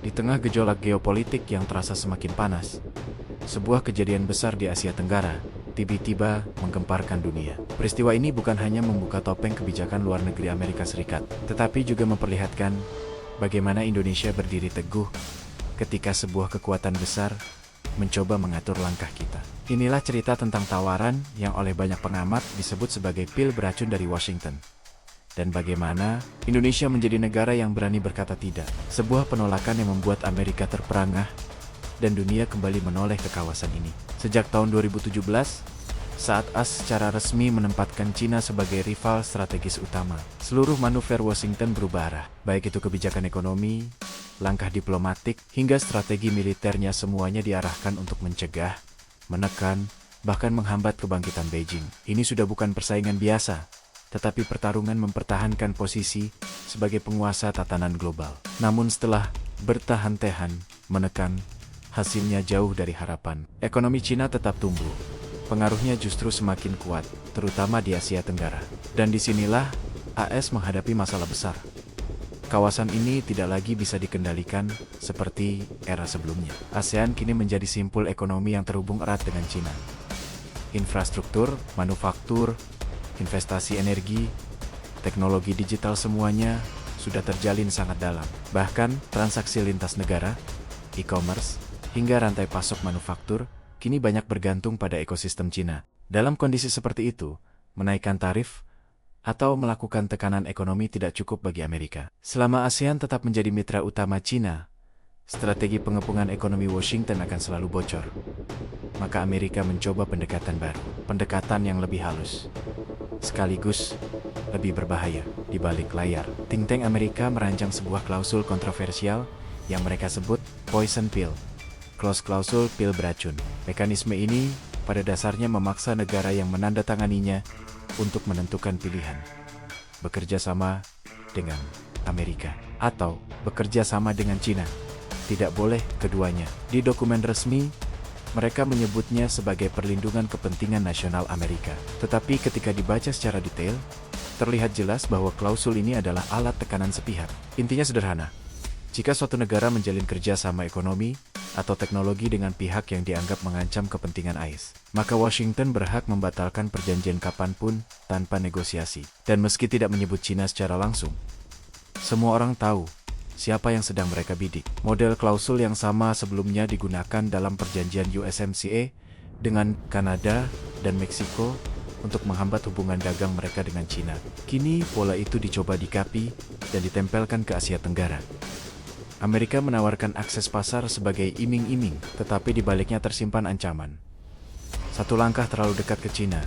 Di tengah gejolak geopolitik yang terasa semakin panas, sebuah kejadian besar di Asia Tenggara tiba-tiba menggemparkan dunia. Peristiwa ini bukan hanya membuka topeng kebijakan luar negeri Amerika Serikat, tetapi juga memperlihatkan bagaimana Indonesia berdiri teguh ketika sebuah kekuatan besar mencoba mengatur langkah kita. Inilah cerita tentang tawaran yang oleh banyak pengamat disebut sebagai pil beracun dari Washington. Dan bagaimana Indonesia menjadi negara yang berani berkata tidak. Sebuah penolakan yang membuat Amerika terperangah dan dunia kembali menoleh ke kawasan ini. Sejak tahun 2017, saat AS secara resmi menempatkan China sebagai rival strategis utama, seluruh manuver Washington berubah arah. Baik itu kebijakan ekonomi, langkah diplomatik, hingga strategi militernya, semuanya diarahkan untuk mencegah, menekan, bahkan menghambat kebangkitan Beijing. Ini sudah bukan persaingan biasa, tetapi pertarungan mempertahankan posisi sebagai penguasa tatanan global. Namun setelah bertahan-tahan menekan, hasilnya jauh dari harapan. Ekonomi Cina tetap tumbuh. Pengaruhnya justru semakin kuat, terutama di Asia Tenggara. Dan disinilah AS menghadapi masalah besar. Kawasan ini tidak lagi bisa dikendalikan seperti era sebelumnya. ASEAN kini menjadi simpul ekonomi yang terhubung erat dengan Cina. Infrastruktur, manufaktur, investasi energi, teknologi digital, semuanya sudah terjalin sangat dalam. Bahkan transaksi lintas negara, e-commerce, hingga rantai pasok manufaktur kini banyak bergantung pada ekosistem Cina. Dalam kondisi seperti itu, menaikkan tarif atau melakukan tekanan ekonomi tidak cukup bagi Amerika. Selama ASEAN tetap menjadi mitra utama Cina, strategi pengepungan ekonomi Washington akan selalu bocor. Maka Amerika mencoba pendekatan baru, pendekatan yang lebih halus, sekaligus lebih berbahaya. Di balik layar, think tank Amerika merancang sebuah klausul kontroversial yang mereka sebut poison pill, klausul pil beracun. Mekanisme ini pada dasarnya memaksa negara yang menandatanganinya untuk menentukan pilihan: bekerja sama dengan Amerika atau bekerja sama dengan Cina. Tidak boleh keduanya. Di dokumen resmi, mereka menyebutnya sebagai perlindungan kepentingan nasional Amerika. Tetapi ketika dibaca secara detail, terlihat jelas bahwa klausul ini adalah alat tekanan sepihak. Intinya sederhana: jika suatu negara menjalin kerjasama ekonomi atau teknologi dengan pihak yang dianggap mengancam kepentingan AS, maka Washington berhak membatalkan perjanjian kapanpun tanpa negosiasi. Dan meski tidak menyebut Cina secara langsung, semua orang tahu siapa yang sedang mereka bidik. Model klausul yang sama sebelumnya digunakan dalam perjanjian USMCA dengan Kanada dan Meksiko untuk menghambat hubungan dagang mereka dengan Cina. Kini pola itu dicoba dikapi dan ditempelkan ke Asia Tenggara. Amerika menawarkan akses pasar sebagai iming-iming, tetapi di baliknya tersimpan ancaman. Satu langkah terlalu dekat ke Cina,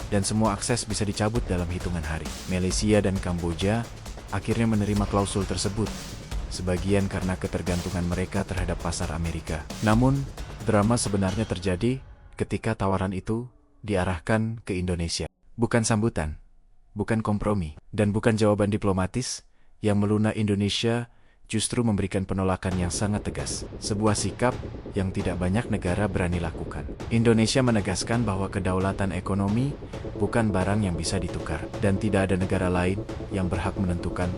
dan semua akses bisa dicabut dalam hitungan hari. Malaysia dan Kamboja akhirnya menerima klausul tersebut, sebagian karena ketergantungan mereka terhadap pasar Amerika. Namun, drama sebenarnya terjadi ketika tawaran itu diarahkan ke Indonesia. Bukan sambutan, bukan kompromi, dan bukan jawaban diplomatis yang melunak Indonesia, justru memberikan penolakan yang sangat tegas. Sebuah sikap yang tidak banyak negara berani lakukan. Indonesia menegaskan bahwa kedaulatan ekonomi bukan barang yang bisa ditukar, dan tidak ada negara lain yang berhak menentukan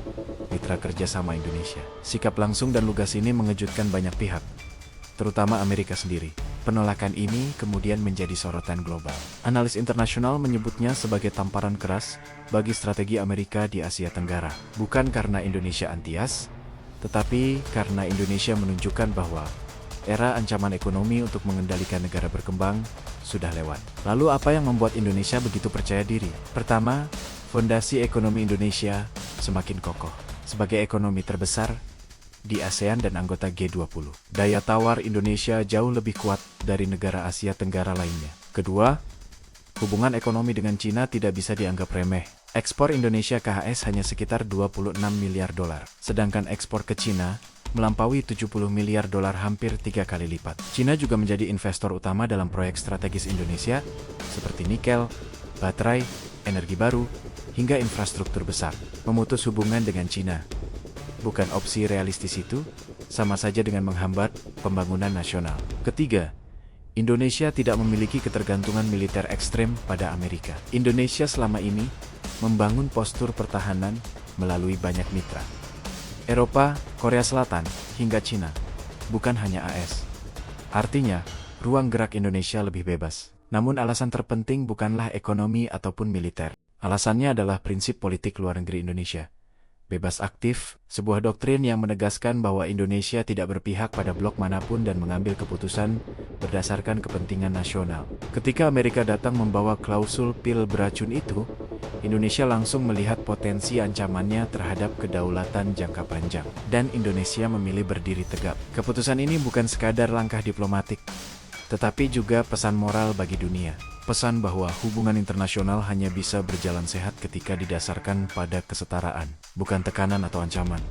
mitra kerja sama Indonesia. Sikap langsung dan lugas ini mengejutkan banyak pihak, terutama Amerika sendiri. Penolakan ini kemudian menjadi sorotan global. Analis internasional menyebutnya sebagai tamparan keras bagi strategi Amerika di Asia Tenggara. Bukan karena Indonesia anti-AS, tetapi karena Indonesia menunjukkan bahwa era ancaman ekonomi untuk mengendalikan negara berkembang sudah lewat. Lalu apa yang membuat Indonesia begitu percaya diri? Pertama, fondasi ekonomi Indonesia semakin kokoh. Sebagai ekonomi terbesar di ASEAN dan anggota G20, daya tawar Indonesia jauh lebih kuat dari negara Asia Tenggara lainnya. Kedua, hubungan ekonomi dengan Cina tidak bisa dianggap remeh. Ekspor Indonesia ke AS hanya sekitar 26 miliar dolar, sedangkan ekspor ke Cina melampaui 70 miliar dolar, hampir 3 kali lipat. Cina juga menjadi investor utama dalam proyek strategis Indonesia, seperti nikel, baterai, energi baru, hingga infrastruktur besar. Memutus hubungan dengan Cina bukan opsi realistis, itu sama saja dengan menghambat pembangunan nasional. Ketiga, Indonesia tidak memiliki ketergantungan militer ekstrem pada Amerika. Indonesia selama ini membangun postur pertahanan melalui banyak mitra. Eropa, Korea Selatan, hingga Cina. Bukan hanya AS. Artinya, ruang gerak Indonesia lebih bebas. Namun alasan terpenting bukanlah ekonomi ataupun militer. Alasannya adalah prinsip politik luar negeri Indonesia. Bebas aktif, sebuah doktrin yang menegaskan bahwa Indonesia tidak berpihak pada blok manapun dan mengambil keputusan berdasarkan kepentingan nasional. Ketika Amerika datang membawa klausul pil beracun itu, Indonesia langsung melihat potensi ancamannya terhadap kedaulatan jangka panjang. Dan Indonesia memilih berdiri tegap. Keputusan ini bukan sekadar langkah diplomatik, tetapi juga pesan moral bagi dunia. Pesan bahwa hubungan internasional hanya bisa berjalan sehat ketika didasarkan pada kesetaraan, bukan tekanan atau ancaman.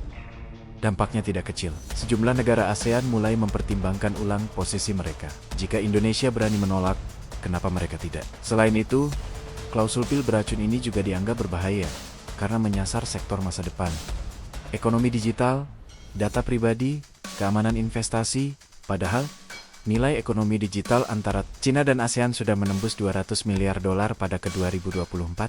Dampaknya tidak kecil. Sejumlah negara ASEAN mulai mempertimbangkan ulang posisi mereka. Jika Indonesia berani menolak, kenapa mereka tidak? Selain itu, klausul pil beracun ini juga dianggap berbahaya karena menyasar sektor masa depan. Ekonomi digital, data pribadi, keamanan investasi, padahal nilai ekonomi digital antara Cina dan ASEAN sudah menembus 200 miliar dolar pada ke-2024.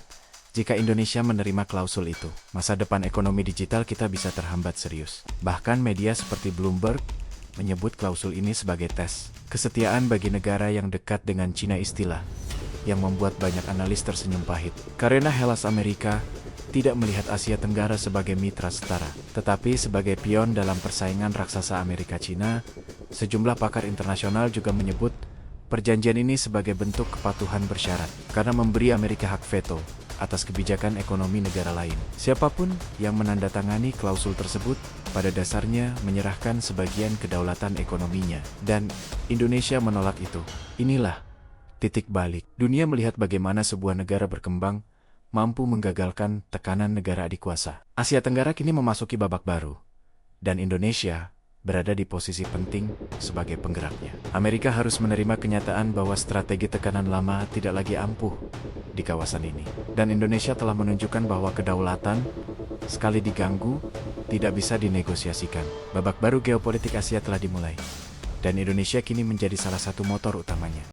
Jika Indonesia menerima klausul itu, masa depan ekonomi digital kita bisa terhambat serius. Bahkan media seperti Bloomberg menyebut klausul ini sebagai tes kesetiaan bagi negara yang dekat dengan Cina, istilah yang membuat banyak analis tersenyum pahit. Karena Hellas Amerika tidak melihat Asia Tenggara sebagai mitra setara, tetapi sebagai pion dalam persaingan raksasa Amerika-Cina. Sejumlah pakar internasional juga menyebut perjanjian ini sebagai bentuk kepatuhan bersyarat, karena memberi Amerika hak veto atas kebijakan ekonomi negara lain. Siapapun yang menandatangani klausul tersebut pada dasarnya menyerahkan sebagian kedaulatan ekonominya, dan Indonesia menolak itu. Inilah titik balik. Dunia melihat bagaimana sebuah negara berkembang mampu menggagalkan tekanan negara adikuasa. Asia Tenggara kini memasuki babak baru, dan Indonesia berada di posisi penting sebagai penggeraknya. Amerika harus menerima kenyataan bahwa strategi tekanan lama tidak lagi ampuh di kawasan ini. Dan Indonesia telah menunjukkan bahwa kedaulatan, sekali diganggu, tidak bisa dinegosiasikan. Babak baru geopolitik Asia telah dimulai, dan Indonesia kini menjadi salah satu motor utamanya.